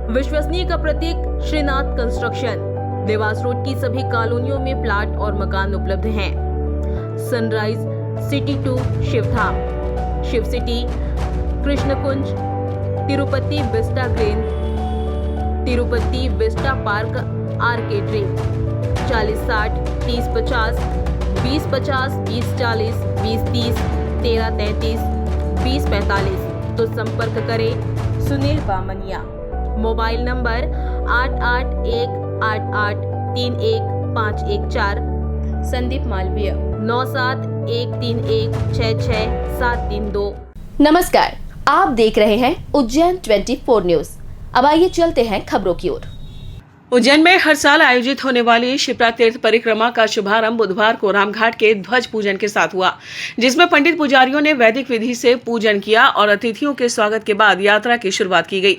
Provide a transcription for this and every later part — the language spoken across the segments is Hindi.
विश्वसनीय का प्रतीक श्रीनाथ कंस्ट्रक्शन। देवास रोड की सभी कॉलोनियों में प्लाट और मकान उपलब्ध हैं। Sunrise City two Shivdham, Shiv City, Krishnakunj, Tirupati Vista Green, Tirupati Vista Park Arcade Dream. 40-60, 30-50, 20-50, 20-40, 20-30, 13-33, 20-45। तो संपर्क करें सुनील बामनिया। Mobile number 8818831514। संदीप मालवीय 9713166732। नमस्कार, आप देख रहे हैं उज्जैन 24 न्यूज। अब आइए चलते हैं खबरों की ओर। उज्जैन में हर साल आयोजित होने वाली शिप्रा तीर्थ परिक्रमा का शुभारंभ बुधवार को रामघाट के ध्वज पूजन के साथ हुआ, जिसमें पंडित पुजारियों ने वैदिक विधि से पूजन किया और अतिथियों के स्वागत के बाद यात्रा की शुरुआत की गई।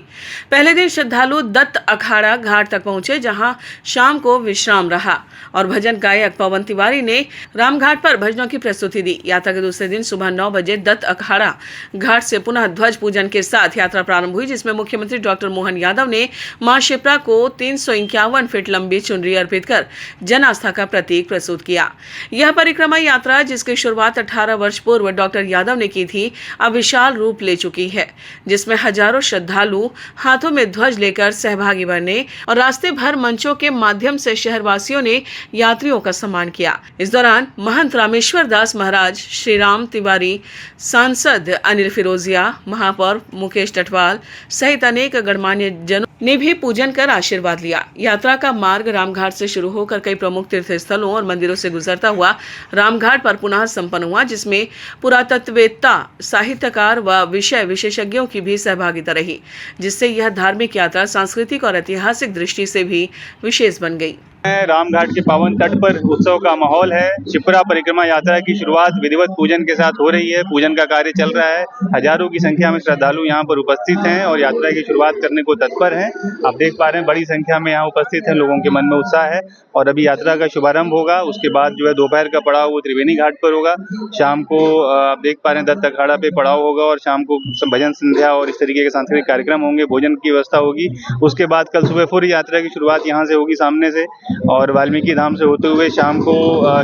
पहले दिन श्रद्धालु दत्त अखाड़ा घाट तक पहुंचे, जहां शाम को विश्राम रहा और भजन गायक पवन तिवारी ने रामघाट पर भजनों की प्रस्तुति दी। यात्रा के दूसरे दिन सुबह 9 बजे दत्त अखाड़ा घाट से पुनः ध्वज पूजन के साथ यात्रा प्रारंभ हुई, जिसमें मुख्यमंत्री डॉक्टर मोहन यादव ने मां शिप्रा को 351 फीट लंबी चुनरी अर्पित कर जन आस्था का प्रतीक प्रस्तुत किया। यह परिक्रमा यात्रा, जिसकी शुरुआत 18 वर्ष पूर्व डॉक्टर यादव ने की थी, अब विशाल रूप ले चुकी है, जिसमें हजारों श्रद्धालु हाथों में ध्वज लेकर सहभागी बने और रास्ते भर मंचों के माध्यम से शहरवासियों ने यात्रियों का सम्मान किया। इस दौरान महंत रामेश्वर दास महाराज, श्री राम तिवारी, सांसद अनिल फिरोजिया, महापौर मुकेश टटवाल सहित अनेक गणमान्य जनों ने भी पूजन कर आशीर्वाद लिया। यात्रा का मार्ग रामघाट से शुरू होकर कई प्रमुख तीर्थ स्थलों और मंदिरों से गुजरता हुआ रामघाट पर पुनः संपन्न हुआ, जिसमें पुरातत्ववेत्ता, साहित्यकार व विषय विशेषज्ञों की भी सहभागिता रही, जिससे यह धार्मिक यात्रा सांस्कृतिक और ऐतिहासिक दृष्टि से भी विशेष बन गई। रामघाट के पावन तट पर उत्सव का माहौल है। शिप्रा परिक्रमा यात्रा की शुरुआत विधिवत पूजन के साथ हो रही है। पूजन का कार्य चल रहा है। हजारों की संख्या में श्रद्धालु यहाँ पर उपस्थित हैं और यात्रा की शुरुआत करने को तत्पर हैं। आप देख पा रहे हैं, बड़ी संख्या में यहाँ उपस्थित हैं। लोगों के मन में उत्साह है और अभी यात्रा का शुभारंभ होगा। उसके बाद जो है दोपहर का पड़ाव वो त्रिवेणी घाट पर होगा। शाम को आप देख पा रहे हैं दत्त अखाड़ा पे पड़ाव होगा और शाम को भजन संध्या और इस तरीके के सांस्कृतिक कार्यक्रम होंगे। भोजन की व्यवस्था होगी। उसके बाद कल सुबह फिर यात्रा की शुरुआत यहाँ से होगी सामने से, और वाल्मीकि धाम से होते हुए शाम को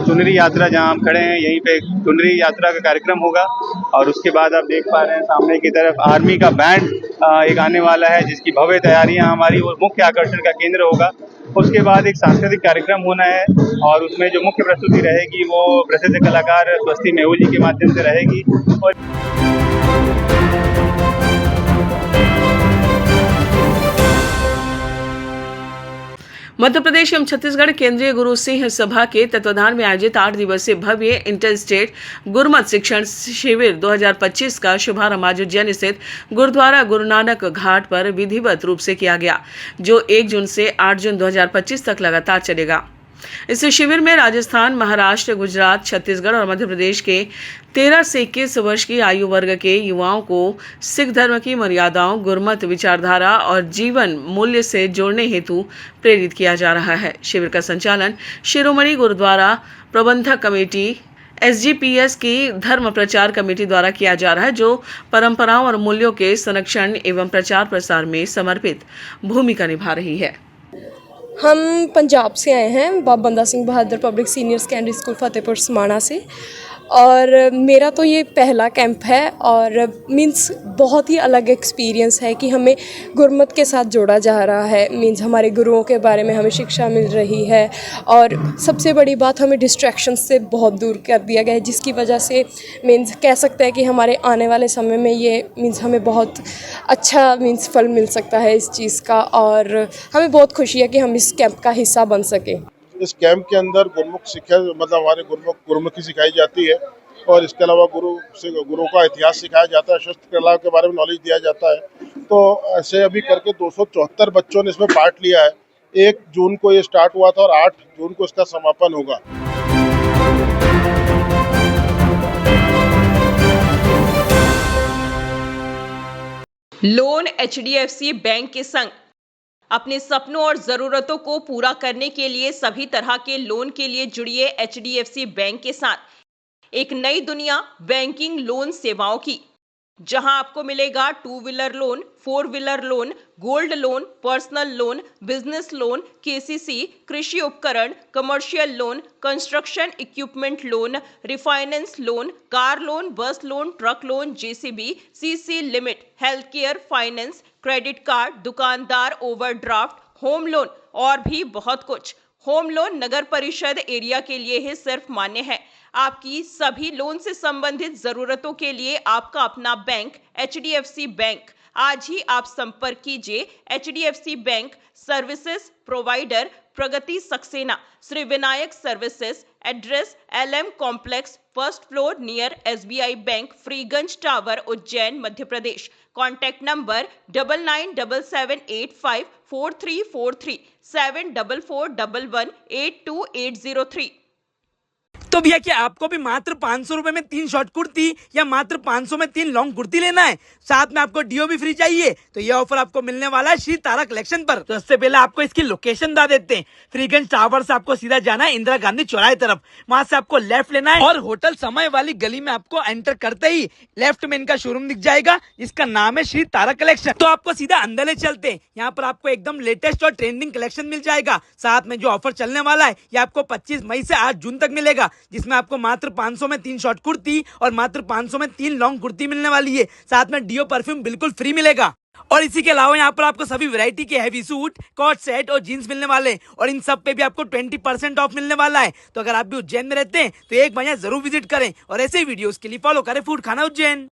चुनरी यात्रा, जहां हम खड़े हैं यहीं पे चुनरी यात्रा का कार्यक्रम होगा। और उसके बाद आप देख पा रहे हैं सामने की तरफ आर्मी का बैंड एक आने वाला है, जिसकी भव्य तैयारियां हमारी वो मुख्य आकर्षण का केंद्र होगा। उसके बाद एक सांस्कृतिक कार्यक्रम होना है और उसमें जो मुख्य प्रस्तुति रहेगी वो प्रसिद्ध कलाकार स्वस्ति मेहू जी के माध्यम से रहेगी। और मध्य प्रदेश एवं छत्तीसगढ़ केंद्रीय गुरु सिंह सभा के तत्वाधान में आयोजित 8 दिवसीय भव्य इंटर स्टेट गुरमत शिक्षण शिविर 2025 का शुभारंभ आज उज्जैन स्थित गुरुद्वारा गुरु नानक घाट पर विधिवत रूप से किया गया, जो 1 जून से 8 जून 2025 तक लगातार चलेगा। इस शिविर में राजस्थान, महाराष्ट्र, गुजरात, छत्तीसगढ़ और मध्य प्रदेश के 13 से 21 वर्ष की आयु वर्ग के युवाओं को सिख धर्म की मर्यादाओं, गुरमत विचारधारा और जीवन मूल्य से जोड़ने हेतु प्रेरित किया जा रहा है। शिविर का संचालन शिरोमणि गुरुद्वारा प्रबंधक कमेटी SGPS की धर्म प्रचार कमेटी द्वारा किया जा रहा है, जो परंपराओं और मूल्यों के संरक्षण एवं प्रचार प्रसार में समर्पित भूमिका निभा रही है। हम पंजाब से आए हैं, Baba Banda Singh Bahadur public senior secondary school Fatehpur Samana से, और मेरा तो ये पहला कैंप है और मींस बहुत ही अलग एक्सपीरियंस है कि हमें गुरमत के साथ जोड़ा जा रहा है। मींस हमारे गुरुओं के बारे में हमें शिक्षा मिल रही है और सबसे बड़ी बात, हमें डिस्ट्रैक्शन से बहुत दूर कर दिया गया है, जिसकी वजह से मींस कह सकते हैं कि हमारे आने वाले समय में ये मींस हमें बहुत अच्छा मींस फल मिल सकता है इस चीज़ का, और हमें बहुत खुशी है कि हम इस कैंप का हिस्सा बन सकें। इस कैंप के अंदर गुरुमुख शिक्षा मतलब हमारे गुरुमुखी सिखाई जाती है और इसके अलावा गुरु का इतिहास सिखाया जाता है, शस्त्र कला के बारे में नॉलेज दिया जाता है। तो ऐसे अभी करके 274 बच्चों ने इसमें पार्ट लिया है। 1 जून को ये स्टार्ट हुआ था और 8 जून को इसका समापन होगा। लोन HDFC बैंक के संग अपने सपनों और जरूरतों को पूरा करने के लिए सभी तरह के लोन के लिए जुड़िए HDFC बैंक के साथ। एक नई दुनिया बैंकिंग लोन सेवाओं की। जहां आपको मिलेगा 2 wheeler loan, 4 wheeler loan, gold loan, personal loan, business loan, KCC, कृषि उपकरण, commercial loan, construction equipment loan, refinance loan, car loan, bus loan, truck loan, JCB, CC limit, health care, finance, credit card, दुकानदार ओवरड्राफ्ट, होम लोन और भी बहुत कुछ। होम लोन नगर परिषद एरिया के लिए ही सिर्फ मान्य है। आपकी सभी लोन से संबंधित जरूरतों के लिए आपका अपना बैंक HDFC बैंक। आज ही आप संपर्क कीजिए HDFC bank services provider Pragati Saxena, Shri Vinayak services, address LM complex, first floor near SBI bank, Freeganj tower, Ujjain, Madhya Pradesh. Contact number 9977854343 7441182803। तो भैया क्या आपको भी मात्र 500 रुपए में 3 शॉर्ट कुर्ती या मात्र 500 में 3 लॉन्ग कुर्ती लेना है, साथ में आपको डीओ भी फ्री चाहिए, तो ये ऑफर आपको मिलने वाला है श्री तारा कलेक्शन पर। तो इससे पहले आपको इसकी लोकेशन बता देते हैं। फ्रीगंज टावर से आपको सीधा जाना है इंदिरा गांधी चौराहे तरफ, वहां से आपको लेफ्ट लेना है और होटल समय वाली गली में आपको एंटर करते ही लेफ्ट में इनका शोरूम दिख जाएगा, जिसका नाम है श्री तारा कलेक्शन। तो आपको सीधा अंदर ले चलते हैं। यहाँ पर आपको एकदम लेटेस्ट और ट्रेंडिंग कलेक्शन मिल जाएगा। साथ में जो ऑफर चलने वाला है ये आपको 25 मई से 8 जून तक मिलेगा, जिसमें आपको मात्र 500 में 3 शॉर्ट कुर्ती और मात्र 500 में 3 लॉन्ग कुर्ती मिलने वाली है। साथ में डीओ परफ्यूम बिल्कुल फ्री मिलेगा। और इसी के अलावा यहाँ पर आपको सभी वैरायटी के हैवी सूट, कॉट सेट और जीन्स मिलने वाले हैं और इन सब पे भी आपको 20% ऑफ मिलने वाला है। तो अगर आप भी उज्जैन में रहते हैं तो एक बार यहाँ जरूर विजिट करें और ऐसे ही वीडियोस के लिए फॉलो करें फूड खाना उज्जैन।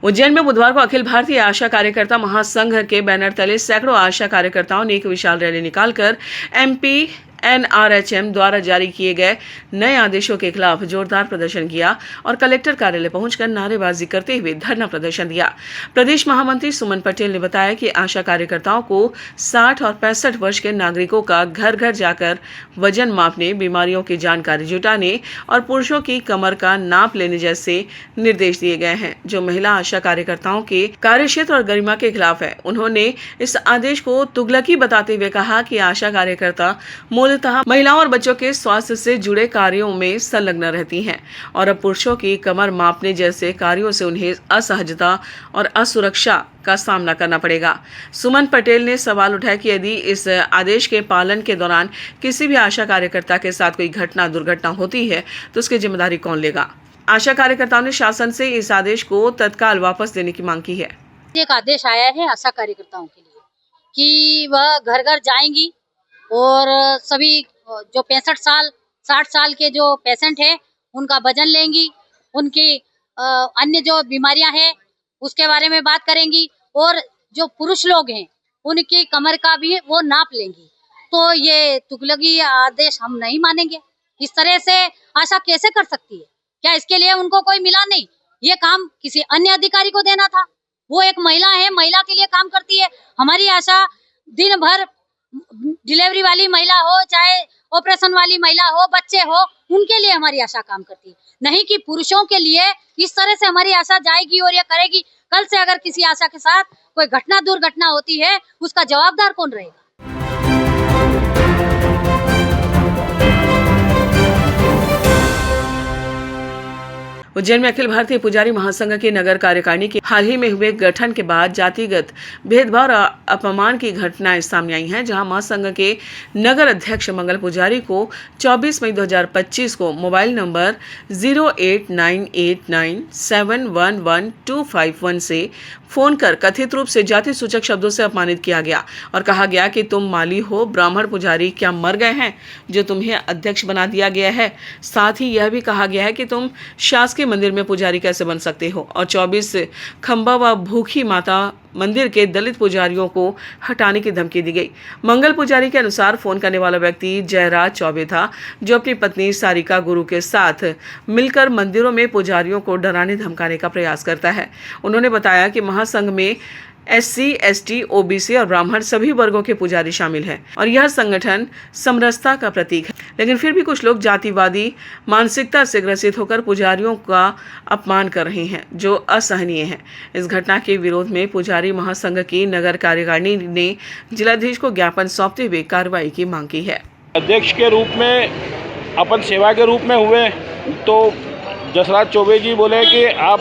उज्जैन में बुधवार को अखिल भारतीय आशा कार्यकर्ता महासंघ के बैनर तले सैकड़ों आशा कार्यकर्ताओं ने एक विशाल रैली निकालकर MP NRHM द्वारा जारी किए गए नए आदेशों के खिलाफ जोरदार प्रदर्शन किया और कलेक्टर कार्यालय पहुंचकर नारेबाजी करते हुए धरना प्रदर्शन दिया। प्रदेश महामंत्री सुमन पटेल ने बताया कि आशा कार्यकर्ताओं को 60 और 65 वर्ष के नागरिकों का घर घर जाकर वजन मापने, बीमारियों की जानकारी जुटाने और पुरुषों की कमर का नाप लेने जैसे निर्देश दिए गए हैं, जो महिला आशा कार्यकर्ताओं के कार्यक्षेत्र और गरिमा के खिलाफ है। उन्होंने इस आदेश को तुगलकी बताते हुए कहा कि आशा कार्यकर्ता मूलतः महिलाओं और बच्चों के स्वास्थ्य से जुड़े कार्यों में संलग्न रहती हैं और अब पुरुषों की कमर मापने जैसे कार्यों से उन्हें असहजता और असुरक्षा का सामना करना पड़ेगा। सुमन पटेल ने सवाल उठाया कि यदि इस आदेश के पालन के दौरान किसी भी आशा कार्यकर्ता के साथ कोई दुर्घटना होती है तो उसकी जिम्मेदारी कौन लेगा। आशा कार्यकर्ताओं ने शासन से इस आदेश को तत्काल वापस देने की मांग की है। एक आदेश आया है आशा कार्यकर्ताओं के लिए कि वह घर घर जाएंगी और सभी जो 65 साल 60 साल के जो पेशेंट हैं उनका वजन लेंगी, उनकी अन्य जो बीमारियां हैं उसके बारे में बात करेंगी और जो पुरुष लोग हैं उनकी कमर का भी वो नाप लेंगी। तो ये तुगलकी आदेश हम नहीं मानेंगे। इस तरह से आशा कैसे कर सकती है? क्या इसके लिए उनको कोई मिला नहीं? ये काम किसी अन्य अधिकारी को देना था। वो एक महिला है, महिला के लिए काम करती है। हमारी आशा दिन भर डिलीवरी वाली महिला हो, चाहे ऑपरेशन वाली महिला हो, बच्चे हो, उनके लिए हमारी आशा काम करती है, नहीं कि पुरुषों के लिए। इस तरह से हमारी आशा जाएगी और ये करेगी। कल से अगर किसी आशा के साथ कोई दुर्घटना होती है, उसका जवाबदार कौन रहेगा? उज्जैन में अखिल भारतीय पुजारी महासंघ की नगर कार्यकारिणी के हाल ही में हुए गठन के बाद जातिगत भेदभाव और अपमान की घटनाएं सामने आई हैं, जहां महासंघ के नगर अध्यक्ष मंगल पुजारी को 24 मई 2025 को मोबाइल नंबर 089897111251 से फोन कर कथित रूप से जाति सूचक शब्दों से अपमानित किया गया और कहा गया कि तुम माली हो, ब्राह्मण पुजारी क्या मर गए हैं जो तुम्हें अध्यक्ष बना दिया गया है। साथ ही यह भी कहा गया है कि तुम शासकीय मंदिर में पुजारी कैसे बन सकते हो और 24 खंबा व भूखी माता मंदिर के दलित पुजारियों को हटाने की धमकी दी गई। मंगल पुजारी के अनुसार फोन करने वाला व्यक्ति जयराज चौबे था, जो अपनी पत्नी सारिका गुरु के साथ मिलकर मंदिरों में पुजारियों को डराने धमकाने का प्रयास करता है। उन्होंने बताया कि महासंघ में SC, ST, OBC और ब्राह्मण सभी वर्गों के पुजारी शामिल हैं और यह संगठन समरसता का प्रतीक है, लेकिन फिर भी कुछ लोग जातिवादी मानसिकता से ग्रसित होकर पुजारियों का अपमान कर रहे हैं, जो असहनीय है। इस घटना के विरोध में पुजारी महासंघ की नगर कार्यकारिणी ने जिलाधीश को ज्ञापन सौंपते हुए कार्रवाई की मांग की है। अध्यक्ष के रूप में अपन सेवा के रूप में हुए तो जसराज चौबे जी बोले कि आप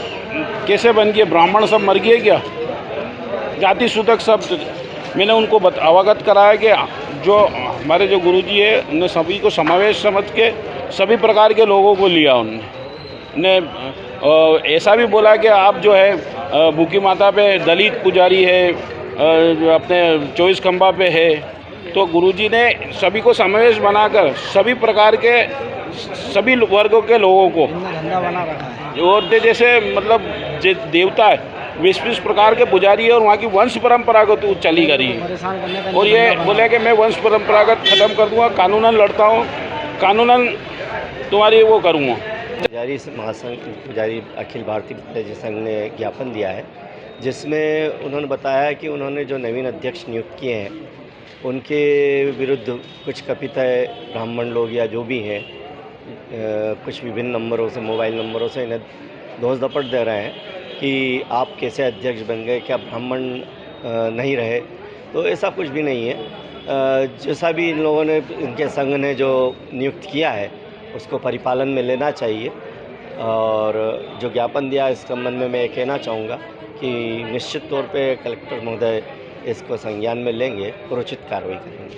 कैसे बन गए, ब्राह्मण सब मर गए क्या, जाति सूतक सब। मैंने उनको अवगत कराया कि जो हमारे जो गुरुजी है उन्होंने सभी को समावेश समझ के सभी प्रकार के लोगों को लिया। उन्होंने ऐसा भी बोला कि आप जो है बुकी माता पे दलित पुजारी है, जो अपने 24 खंबा पे है, तो गुरुजी ने सभी को समावेश बनाकर सभी प्रकार के सभी वर्गों के लोगों को और जैसे मतलब देवता है 20 प्रकार के पुजारी है और वहाँ की वंश परंपरागत चली गई है। और ये बोले कि मैं वंश परंपरागत ख़त्म कर दूँगा, कानूनन लड़ता हूँ, कानूनन तुम्हारी वो करूँगा। पुजारी महासंघ पुजारी अखिल भारतीय पुजारी संघ ने ज्ञापन दिया है जिसमें उन्होंने बताया कि उन्होंने जो नवीन अध्यक्ष नियुक्त किए हैं उनके विरुद्ध कुछ कथित ब्राह्मण लोग या जो भी हैं कुछ विभिन्न नंबरों से, मोबाइल नंबरों से इन्हें दोष दपट दे रहे हैं कि आप कैसे अध्यक्ष बन गए, क्या ब्राह्मण नहीं रहे। तो ऐसा कुछ भी नहीं है। जैसा भी इन लोगों ने, इनके संघ ने जो नियुक्त किया है उसको परिपालन में लेना चाहिए। और जो ज्ञापन दिया इस संबंध में मैं ये कहना चाहूँगा कि निश्चित तौर पे कलेक्टर महोदय इसको संज्ञान में लेंगे और उचित कार्रवाई करेंगे।